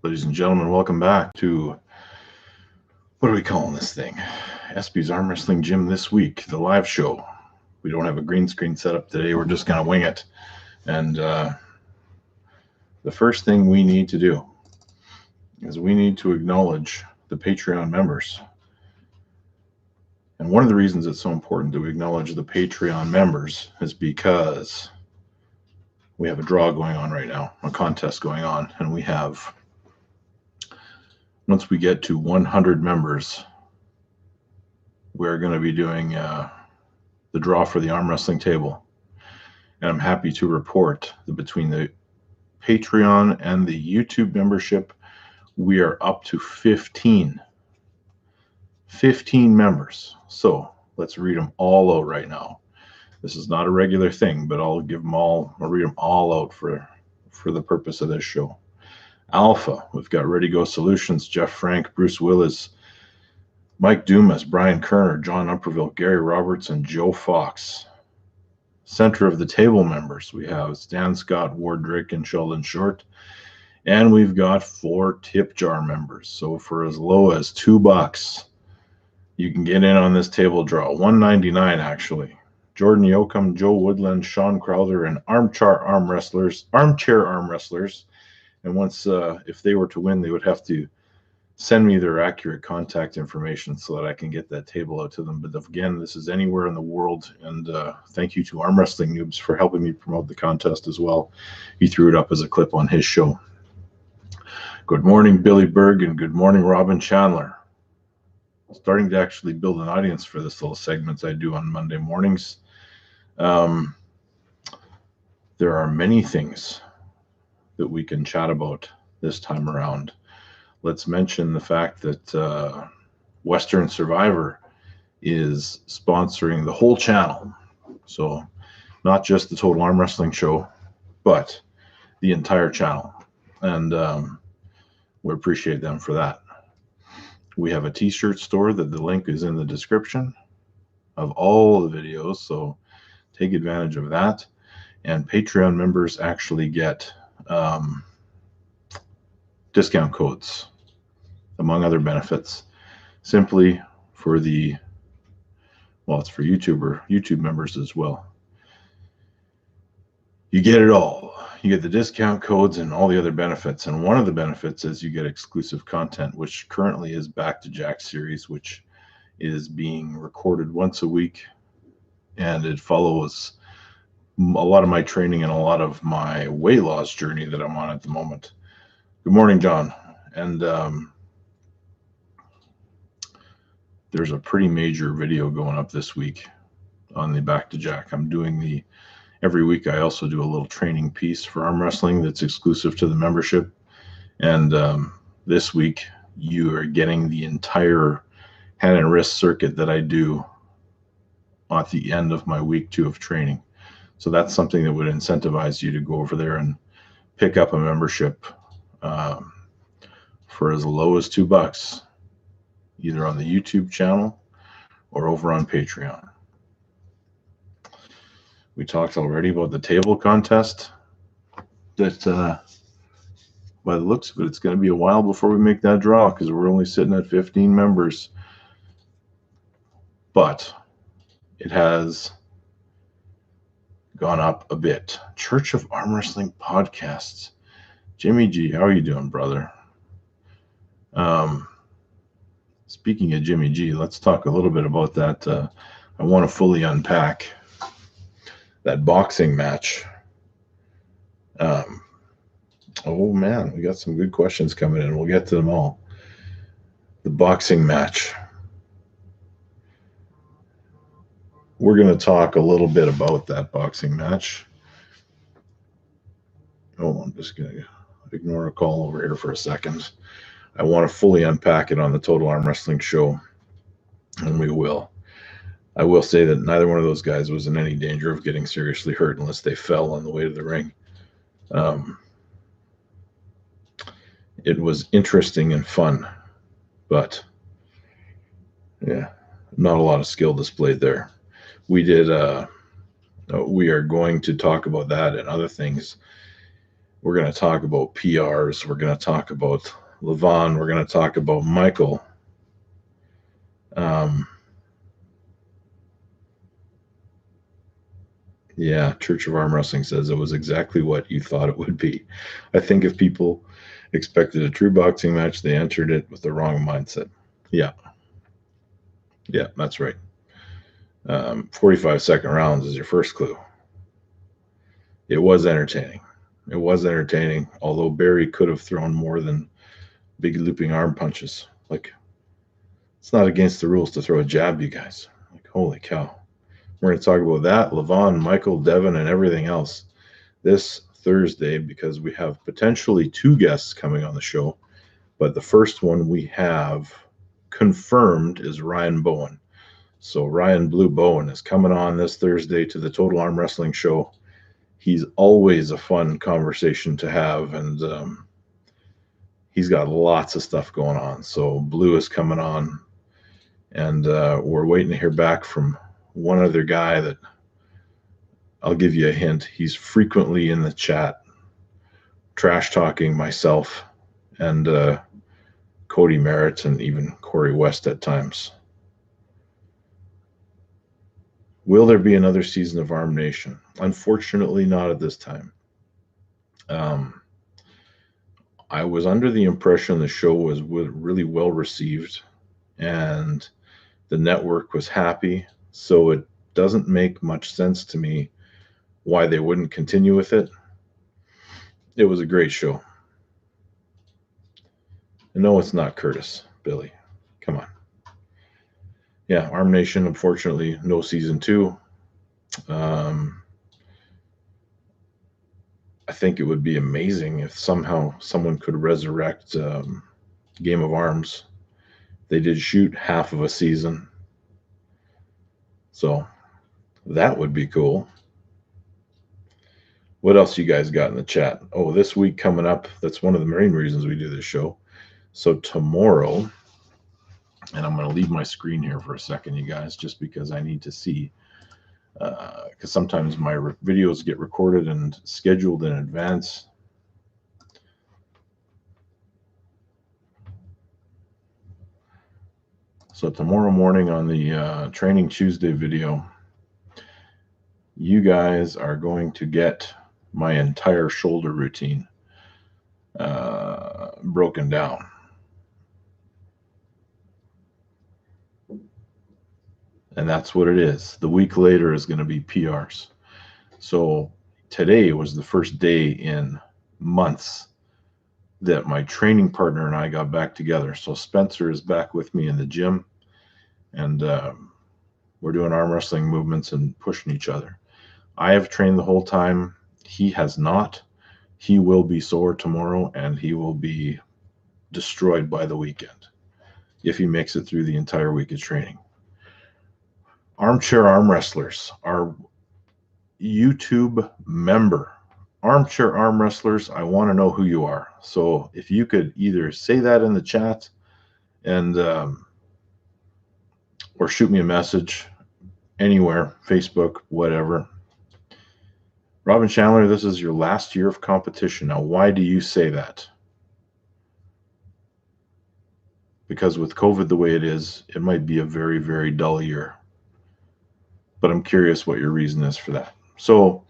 Ladies and gentlemen, welcome back to, what are we calling this thing? Espey's Arm Wrestling Gym this week, the live show. We don't have a green screen set up today. We're just going to wing it. And the first thing we need to do is we need to acknowledge the Patreon members. And one of the reasons it's so important to acknowledge the Patreon members is because we have a draw going on right now, a contest going on, and we have, once we get to 100 members, we're going to be doing the draw for the arm wrestling table. And I'm happy to report that between the Patreon and the YouTube membership, we are up to 15 members. So let's read them all out right now. This is not a regular thing, but I'll read them all out for the purpose of this show. Alpha, we've got Ready Go Solutions, Jeff Frank, Bruce Williz, Mike Dumas, Bryan Koerner, Jon Umpherville, Gary Roberts, and Joe Fox. Center of the table members, we have Stan Scott, Wardrick, and Sheldon Short. And we've got 4 tip jar members. So for as low as $2, you can get in on this table draw. $1.99 actually. Jordan Yoakum, Joe Woodland, Sean Crowther, and armchair arm wrestlers. And once, if they were to win, they would have to send me their accurate contact information so that I can get that table out to them. But again, this is anywhere in the world. And thank you to Arm Wrestling Noobs for helping me promote the contest as well. He threw it up as a clip on his show. Good morning, Billy Berg, and good morning, Robin Chandler. Starting to actually build an audience for this little segments I do on Monday mornings. There are many things that we can chat about this time around. Let's mention the fact that Western Survivor is sponsoring the whole channel. So not just the Total Arm Wrestling Show, but the entire channel. And we appreciate them for that. We have a t-shirt store that the link is in the description of all the videos. So take advantage of that. And Patreon members actually get discount codes, among other benefits, simply for the, well, it's for YouTube members as well. You get it all. You get the discount codes and all the other benefits. And one of the benefits is you get exclusive content, which currently is Back to Jack series, which is being recorded once a week. And it follows a lot of my training and a lot of my weight loss journey that I'm on at the moment. Good morning, John. And there's a pretty major video going up this week on the Back to Jack. I'm doing every week I also do a little training piece for arm wrestling that's exclusive to the membership. And this week you are getting the entire hand and wrist circuit that I do at the end of my week 2 of training. So that's something that would incentivize you to go over there and pick up a membership for as low as $2, either on the YouTube channel or over on Patreon. We talked already about the table contest. That by the looks of it, it's going to be a while before we make that draw because we're only sitting at 15 members. But it has gone up a bit. Church of Arm Wrestling Podcasts. Jimmy G, how are you doing, brother? Speaking of Jimmy G, let's talk a little bit about that. I want to fully unpack that boxing match. Oh man, we got some good questions coming in. We'll get to them all. The boxing match. We're going to talk a little bit about that boxing match. Oh, I'm just going to ignore a call over here for a second. I want to fully unpack it on the Total Arm Wrestling Show, and we will. I will say that neither one of those guys was in any danger of getting seriously hurt unless they fell on the way to the ring. It was interesting and fun, but yeah, not a lot of skill displayed there. We are going to talk about that and other things We're going to talk about PRs. We're going to talk about Levon. We're going to talk about Michael. Yeah, Church of Arm Wrestling says it was exactly what you thought it would be. I think if people expected a true boxing match, they entered it with the wrong mindset. Yeah. Yeah, that's right. 45-second rounds is your first clue. It was entertaining. It was entertaining, although Barry could have thrown more than big looping arm punches. Like, it's not against the rules to throw a jab, you guys. Like, holy cow. We're going to talk about that, Levon, Michael, Devin, and everything else this Thursday, because we have potentially 2 guests coming on the show. But the first one we have confirmed is Ryan Bowen. So Ryan Blue Bowen is coming on this Thursday to the Total Arm Wrestling Show. He's always a fun conversation to have, and he's got lots of stuff going on. So Blue is coming on, and we're waiting to hear back from one other guy that I'll give you a hint. He's frequently in the chat, trash talking myself and Cody Merritt and even Corey West at times. Will there be another season of Arm Nation? Unfortunately, not at this time. I was under the impression the show was really well received and the network was happy. So it doesn't make much sense to me why they wouldn't continue with it. It was a great show. And no, it's not Curtis, Billy. Come on. Yeah, Arm Nation, unfortunately, no season 2. I think it would be amazing if somehow someone could resurrect Game of Arms. They did shoot half of a season. So that would be cool. What else you guys got in the chat? Oh, this week coming up, that's one of the main reasons we do this show. So tomorrow, and I'm going to leave my screen here for a second, you guys, just because I need to see, because sometimes my videos get recorded and scheduled in advance. So tomorrow morning on the Training Tuesday video, you guys are going to get my entire shoulder routine broken down. And that's what it is. The week later is going to be PRs. So today was the first day in months that my training partner and I got back together. So Spencer is back with me in the gym, and we're doing arm wrestling movements and pushing each other. I have trained the whole time. He has not. He will be sore tomorrow, and he will be destroyed by the weekend if he makes it through the entire week of training. Armchair Arm Wrestlers, our YouTube member. Armchair Arm Wrestlers, I want to know who you are. So if you could either say that in the chat and or shoot me a message anywhere, Facebook, whatever. Robin Chandler, this is your last year of competition. Now, why do you say that? Because with COVID the way it is, it might be a very, very dull year. But I'm curious what your reason is for that. So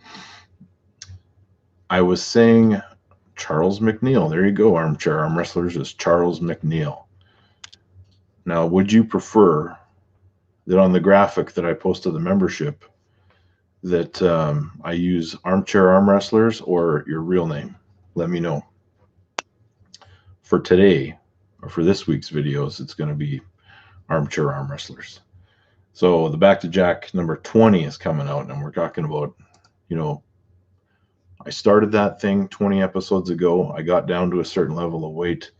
I was saying Charles McNeil. There you go, Armchair Arm Wrestlers is Charles McNeil. Now, would you prefer that on the graphic that I post to the membership that I use Armchair Arm Wrestlers or your real name? Let me know. For today, or for this week's videos, it's going to be Armchair Arm Wrestlers. So the Back to Jack number 20 is coming out, and we're talking about, I started that thing 20 episodes ago. I got down to a certain level of weight.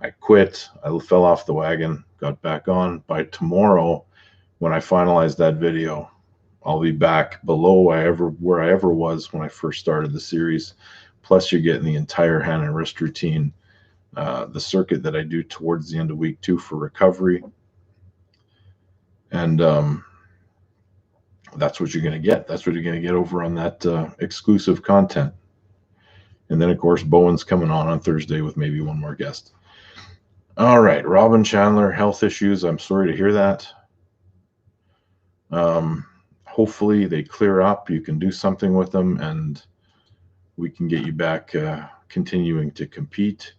I quit. I fell off the wagon, got back on. By tomorrow, when I finalize that video, I'll be back below where I ever was when I first started the series. Plus, you're getting the entire hand and wrist routine, the circuit that I do towards the end of week 2 for recovery. And that's what you're going to get. That's what you're going to get over on that exclusive content. And then, of course, Bowen's coming on Thursday with maybe one more guest. All right, Robin Chandler, health issues. I'm sorry to hear that. Hopefully they clear up. You can do something with them, and we can get you back continuing to compete.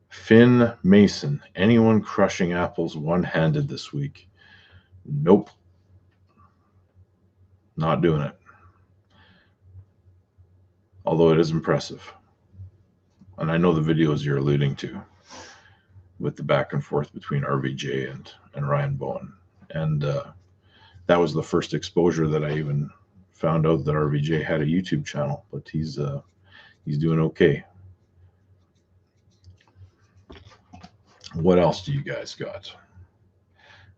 Finn Mason, anyone crushing apples one-handed this week? Nope. Not doing it. Although it is impressive. And I know the videos you're alluding to with the back and forth between RVJ and Ryan Bowen. And that was the first exposure that I even found out that RVJ had a YouTube channel, but he's doing okay. What else do you guys got?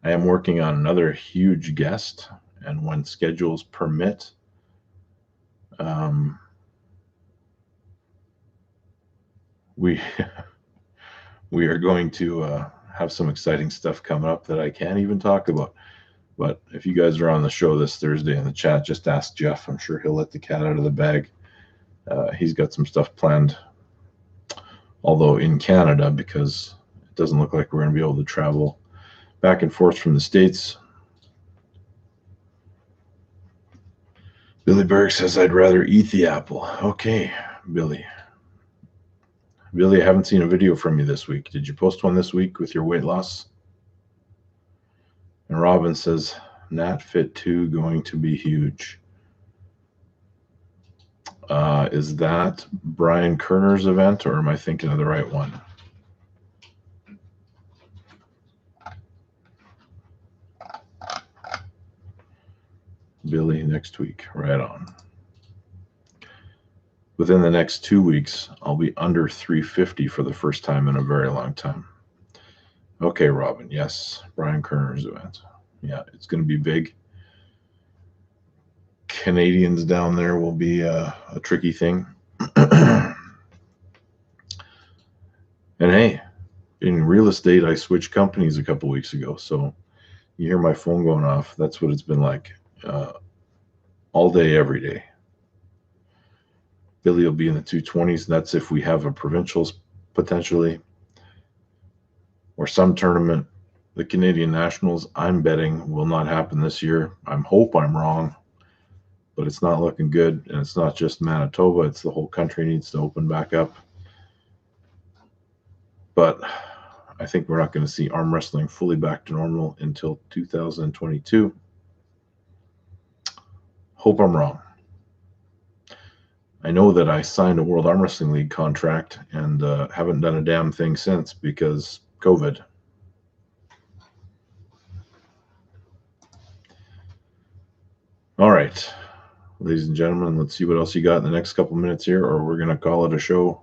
I am working on another huge guest, and when schedules permit, we are going to have some exciting stuff coming up that I can't even talk about. But if you guys are on the show this Thursday in the chat, just ask Jeff. I'm sure he'll let the cat out of the bag. He's got some stuff planned, although in Canada, because it doesn't look like we're going to be able to travel back and forth from the States. Billy Berg says, I'd rather eat the apple. Okay, Billy. Billy, I haven't seen a video from you this week. Did you post one this week with your weight loss? And Robin says, Nat Fit 2 going to be huge. Is that Bryan Koerner's event, or am I thinking of the right one? Billy, next week. Right on. Within the next 2 weeks, I'll be under 350 for the first time in a very long time. Okay, Robin. Yes, Bryan Koerner's event. Yeah, it's going to be big. Canadians down there will be a tricky thing. And hey, in real estate, I switched companies a couple weeks ago. So you hear my phone going off. That's what it's been like all day, every day. Billy will be in the 220s. That's if we have a provincials potentially, or some tournament. The Canadian Nationals, I'm betting, will not happen this year. I hope I'm wrong, but it's not looking good. And it's not just Manitoba. It's the whole country needs to open back up. But I think we're not going to see arm wrestling fully back to normal until 2022. Hope I'm wrong. I know that I signed a World Arm Wrestling League contract and haven't done a damn thing since because COVID. All right, ladies and gentlemen, let's see what else you got in the next couple minutes here, or we're going to call it a show.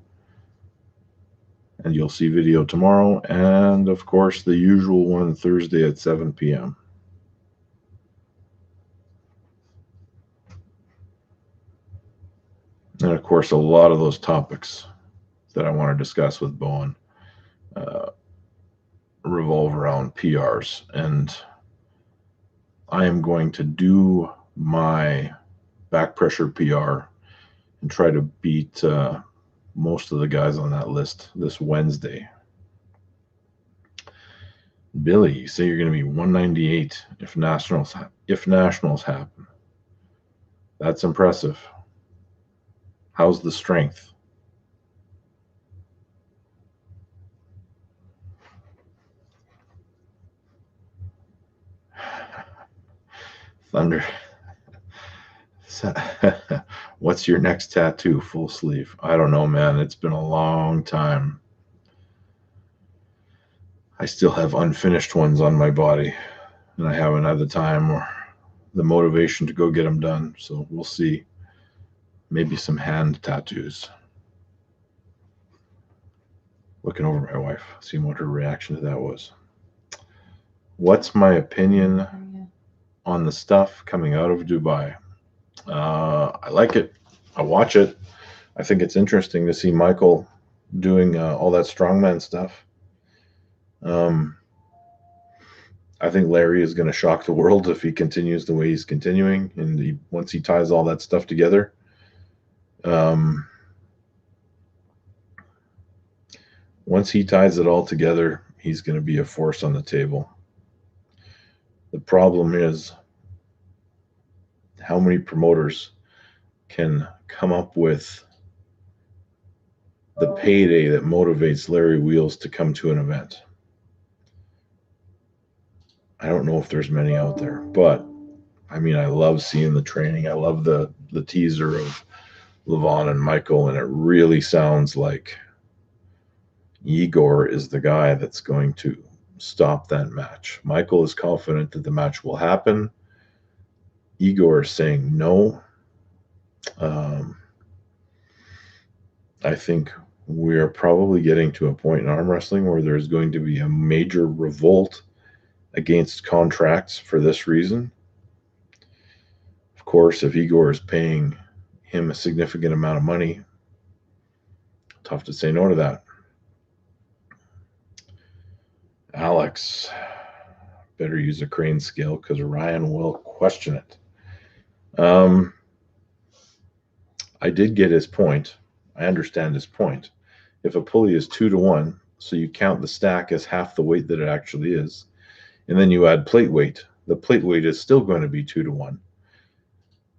And you'll see video tomorrow. And, of course, the usual one Thursday at 7 p.m. And, of course, a lot of those topics that I want to discuss with Bowen revolve around PRs. And I am going to do my back pressure PR and try to beat most of the guys on that list this Wednesday. Billy, you say you're going to be 198 if nationals happen. That's impressive. How's the strength? Thunder. What's your next tattoo? Full sleeve? I don't know, man. It's been a long time. I still have unfinished ones on my body, and I haven't had the time or the motivation to go get them done. So we'll see. Maybe some hand tattoos. Looking over my wife, seeing what her reaction to that was. What's my opinion on the stuff coming out of Dubai? I like it. I watch it. I think it's interesting to see Michael doing all that strongman stuff. I think Larry is going to shock the world if he continues the way he's continuing, and once he ties all that stuff together. Once he ties it all together, he's going to be a force on the table. The problem is how many promoters can come up with the payday that motivates Larry Wheels to come to an event. I don't know if there's many out there, but I mean, I love seeing the training. I love the teaser of Levon and Michael, and it really sounds like Igor is the guy that's going to stop that match. Michael is confident that the match will happen. Igor is saying no. I think we are probably getting to a point in arm wrestling where there's going to be a major revolt against contracts for this reason. Of course, if Igor is paying him a significant amount of money, tough to say no to that. Alex, better use a crane scale because Ryan will question it. I did get his point. I understand his point. If a pulley is 2-to-1, so you count the stack as half the weight that it actually is, and then you add plate weight, the plate weight is still going to be 2-to-1.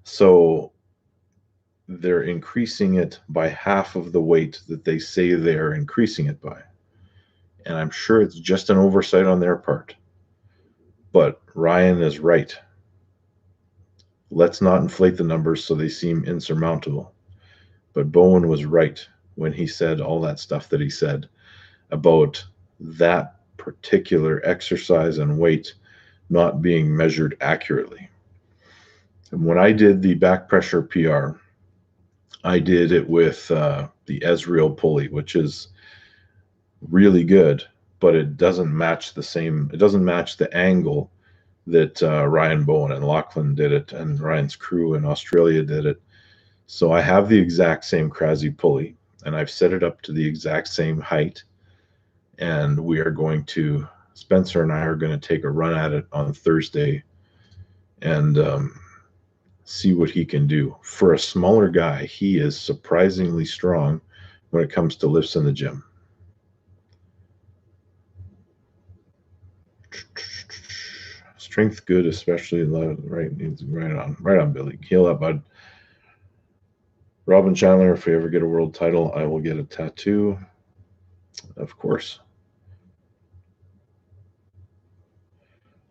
So they're increasing it by half of the weight that they say they're increasing it by. And I'm sure it's just an oversight on their part. But Ryan is right. Let's not inflate the numbers so they seem insurmountable. But Bowen was right when he said all that stuff that he said about that particular exercise and weight not being measured accurately. And when I did the back pressure PR, I did it with the Ezreal pulley, which is really good, but it doesn't match the angle that Ryan Bowen and Lachlan did it, and Ryan's crew in Australia did it. So I have the exact same Krasi pulley, and I've set it up to the exact same height. And we are going to, Spencer and I are going to take a run at it on Thursday and see what he can do. For a smaller guy, he is surprisingly strong when it comes to lifts in the gym. Strength good, especially right on, Billy. Heal up, bud. Robin Chandler, if we ever get a world title, I will get a tattoo. Of course.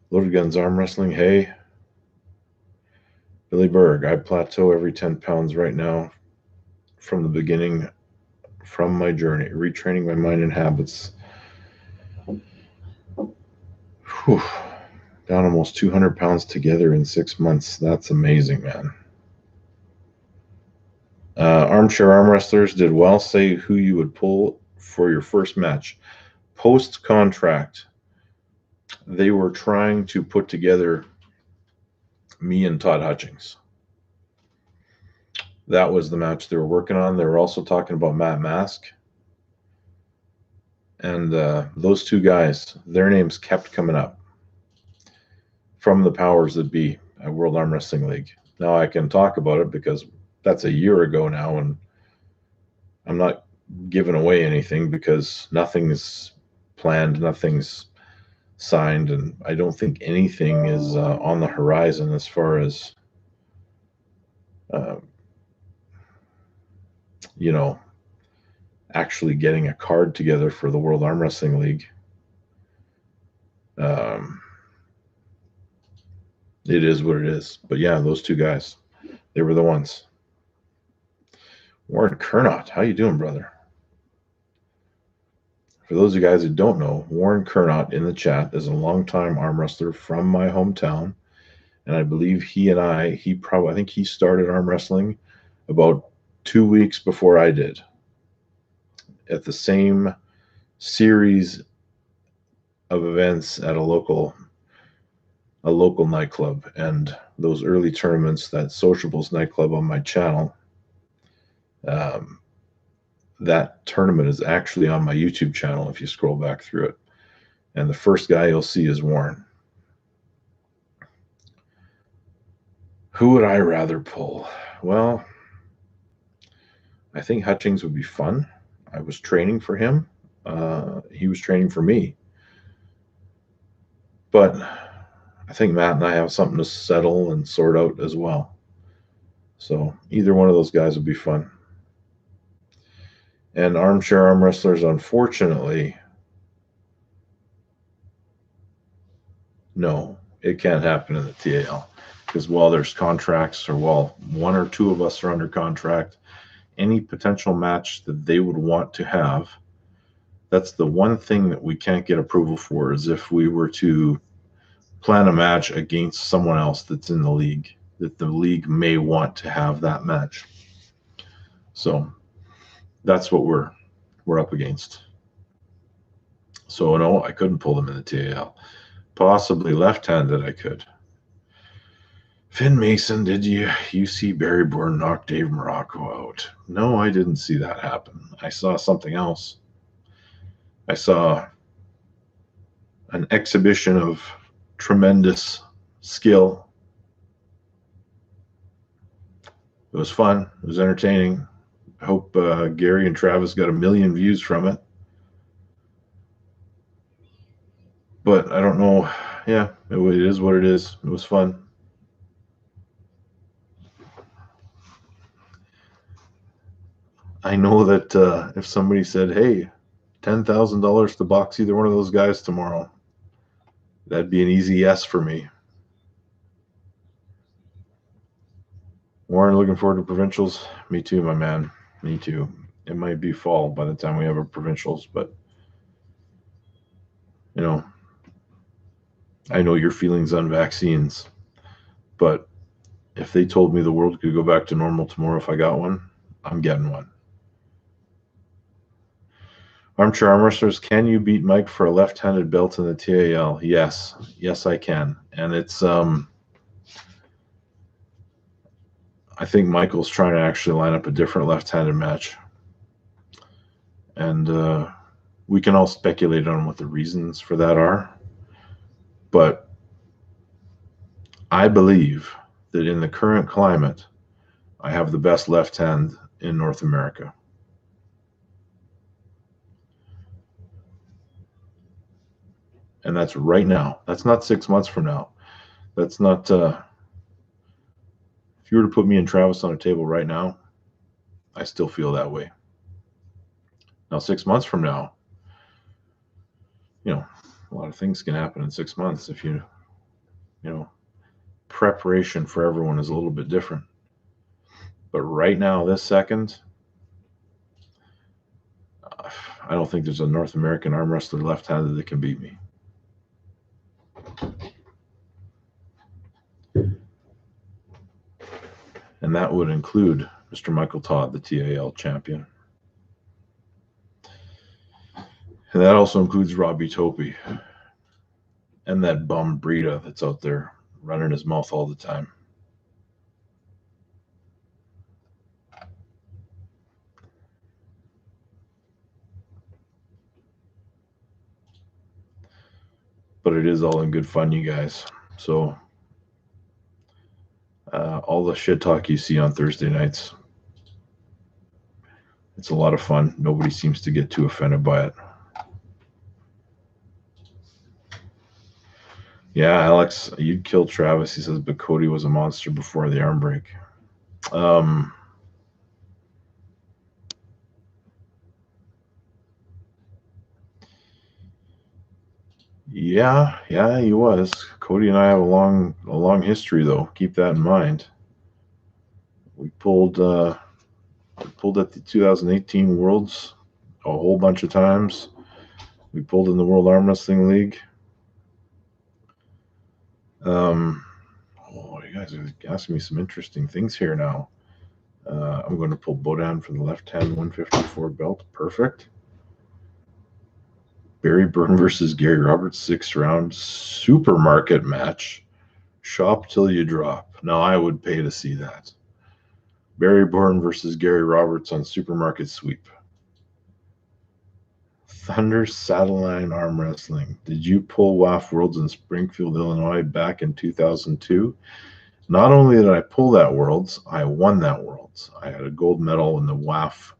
Loaded Guns Arm Wrestling. Hey. Billy Berg, I plateau every 10 pounds right now from the beginning, from my journey, retraining my mind and habits. Whew. Down almost 200 pounds together in 6 months. That's amazing, man. Armchair Arm Wrestlers did well. Say who you would pull for your first match. Post-contract, they were trying to put together me and Todd Hutchings. That was the match they were working on. They were also talking about Matt Mask. And those two guys, their names kept coming up from the powers that be at World Arm Wrestling League. Now I can talk about it because that's a year ago now, and I'm not giving away anything because nothing's planned, nothing's signed, and I don't think anything is on the horizon as far as actually getting a card together for the World Arm Wrestling League. It is what it is. But yeah, those two guys, they were the ones. Warren Koerner, how you doing, brother? For those of you guys who don't know, Warren Koerner in the chat is a longtime arm wrestler from my hometown. And I believe I think he started arm wrestling about 2 weeks before I did, at the same series of events at a local nightclub. And those early tournaments, that Sociables nightclub on my channel, that tournament is actually on my YouTube channel if you scroll back through it. And the first guy you'll see is Warren. Who would I rather pull? Well, I think Hutchings would be fun. I was training for him he was training for me. But I think Matt and I have something to settle and sort out as well. So either one of those guys would be fun. And armchair arm wrestlers, unfortunately, no, it can't happen in the TAL. Because while there's contracts, or while one or two of us are under contract, any potential match that they would want to have, that's the one thing that we can't get approval for, is if we were to plan a match against someone else that's in the league, that the league may want to have that match. So that's what we're up against. So no, I couldn't pull them in the TAL. Possibly left-handed I could. Finn Mason, did you see Barry Bourne knock Dave Morocco out? No, I didn't see that happen. I saw something else. I saw an exhibition of tremendous skill. It was fun. It was entertaining. I hope Gary and Travis got 1 million views from it. But I don't know. Yeah, it is what it is. It was fun. I know that if somebody said, hey, $10,000 to box either one of those guys tomorrow, that'd be an easy yes for me. Warren, looking forward to provincials. Me too, my man. Me too. It might be fall by the time we have our provincials, but you know, I know your feelings on vaccines, but if they told me the world could go back to normal tomorrow if I got one, I'm getting one. Armchair arm wrestlers, can you beat Mike for a left-handed belt in the TAL? Yes. Yes, I can. And it's I think Michael's trying to actually line up a different left-handed match. And we can all speculate on what the reasons for that are. But I believe that in the current climate, I have the best left hand in North America. And that's right now. That's not 6 months from now. That's not, if you were to put me and Travis on a table right now, I still feel that way. Now, 6 months from now, you know, a lot of things can happen in 6 months if you know, preparation for everyone is a little bit different. But right now, this second, I don't think there's a North American arm wrestler left-handed that can beat me. And that would include Mr. Michael Todd, the TAL champion. And that also includes Robbie Topi and that bum Brita that's out there running his mouth all the time. But it is all in good fun, you guys. So all the shit talk you see on Thursday nights, it's a lot of fun. Nobody seems to get too offended by it. Yeah, Alex, you'd kill Travis. He says, but Cody was a monster before the arm break. Yeah, he was. Cody and I have a long history, though. Keep that in mind. We pulled at the 2018 Worlds a whole bunch of times. We pulled in the World Arm Wrestling League. You guys are asking me some interesting things here now. I'm going to pull Bodan for the left-hand 154 belt. Perfect. Barry Bourne versus Gary Roberts, 6-round supermarket match. Shop till you drop. Now, I would pay to see that. Barry Bourne versus Gary Roberts on supermarket sweep. Thunder Saddleline Arm Wrestling. Did you pull WAF Worlds in Springfield, Illinois back in 2002? Not only did I pull that Worlds, I won that Worlds. I had a gold medal in the WAF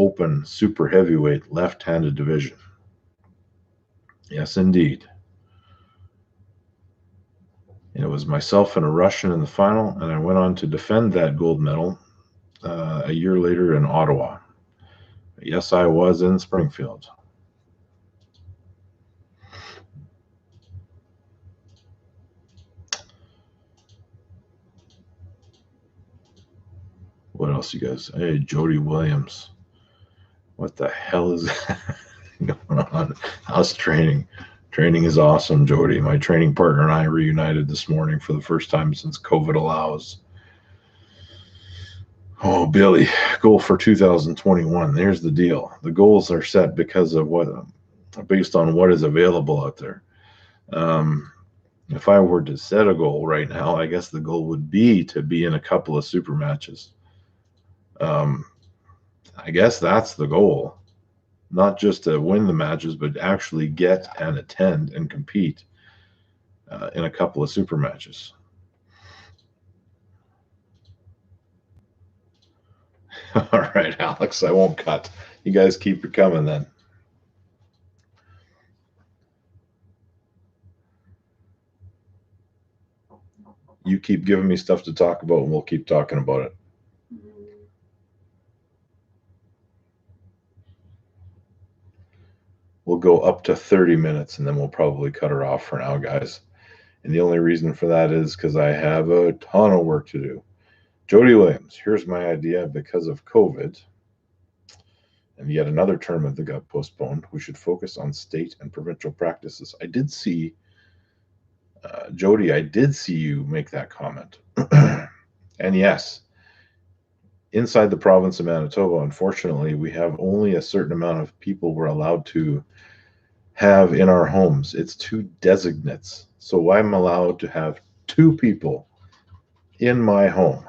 open super heavyweight left-handed division. Yes, indeed. And it was myself and a Russian in the final, and I went on to defend that gold medal a year later in Ottawa. Yes, I was in Springfield. What else, you guys? Hey, Jody Williams. What the hell is going on? How's training? Training is awesome, Jody. My training partner and I reunited this morning for the first time since COVID allows. Oh, Billy, goal for 2021. There's the deal. The goals are set because of based on what is available out there. If I were to set a goal right now, I guess the goal would be to be in a couple of super matches. I guess that's the goal. Not just to win the matches, but actually get and attend and compete in a couple of super matches. All right, Alex, I won't cut. You guys keep it coming then. You keep giving me stuff to talk about, and we'll keep talking about it. We'll go up to 30 minutes, and then we'll probably cut her off for now, guys. And the only reason for that is because I have a ton of work to do. Jody Williams, here's my idea. Because of COVID and yet another tournament that got postponed, we should focus on state and provincial practices. I did see, Jody, I did see you make that comment. And yes, inside the province of Manitoba, unfortunately, we have only a certain amount of people we're allowed to have in our homes. It's 2 designates. So I'm allowed to have 2 people in my home.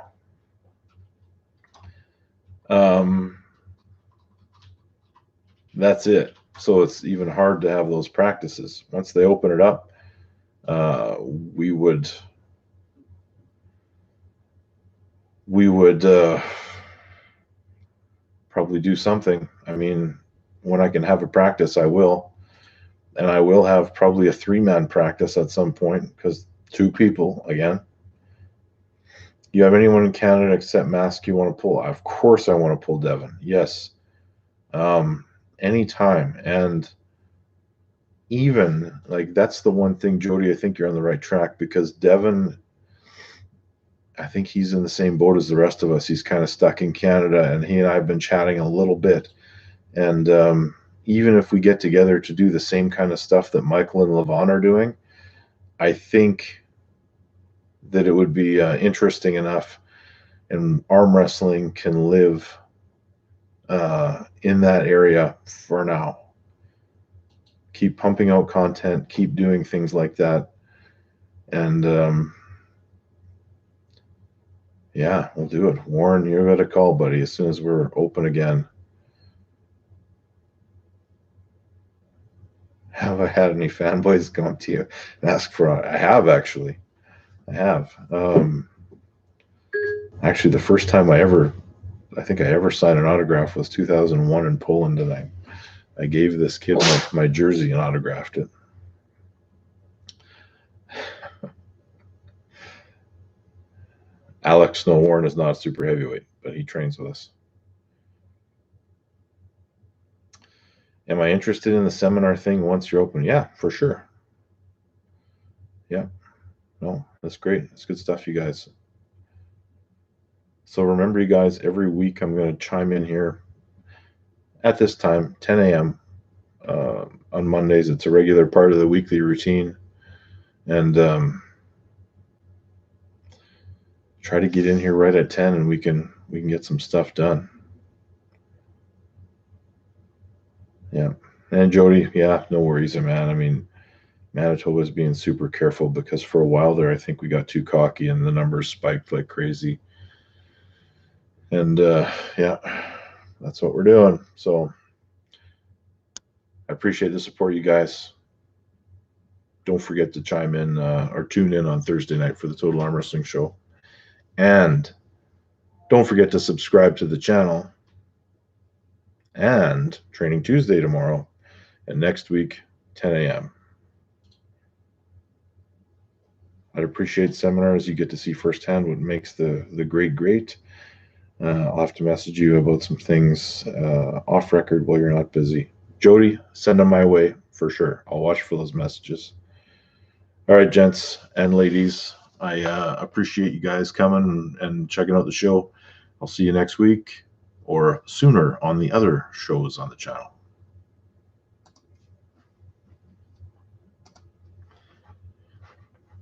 That's it. So it's even hard to have those practices. Once they open it up, we would probably do something. I mean, when I can have a practice, I will. And I will have probably a 3-man practice at some point, because 2 people, again. You have anyone in Canada except Mask you want to pull? Of course I want to pull Devin. Yes. Anytime. And even, like, that's the one thing, Jody, I think you're on the right track, because Devin, I think he's in the same boat as the rest of us. He's kind of stuck in Canada, and he and I have been chatting a little bit. And even if we get together to do the same kind of stuff that Michael and Levon are doing, I think that it would be interesting enough, and arm wrestling can live in that area for now. Keep pumping out content, keep doing things like that. And yeah, we'll do it. Warren, you're going to call, buddy, as soon as we're open again. Have I had any fanboys come up to you and ask for I have, actually. I have. Actually, the first time I think I ever signed an autograph was 2001 in Poland, and I gave this kid my jersey and autographed it. Alex Warren is not a super heavyweight, but he trains with us. Am I interested in the seminar thing once you're open? Yeah, for sure. Yeah. No, that's great. That's good stuff, you guys. So remember, you guys, every week I'm going to chime in here at this time, 10 a.m. On Mondays. It's a regular part of the weekly routine. And try to get in here right at 10, and we can get some stuff done. Yeah. And Jody, yeah, no worries, man. I mean, Manitoba's being super careful, because for a while there, I think we got too cocky and the numbers spiked like crazy. And yeah, that's what we're doing. So I appreciate the support, you guys. Don't forget to chime in or tune in on Thursday night for the Total Arm Wrestling Show. And don't forget to subscribe to the channel and Training Tuesday tomorrow, and next week, 10 a.m. I'd appreciate seminars. You get to see firsthand what makes the grade great. I'll have to message you about some things off record while you're not busy. Jody, send them my way for sure. I'll watch for those messages. All right, gents and ladies, I appreciate you guys coming and checking out the show. I'll see you next week or sooner on the other shows on the channel.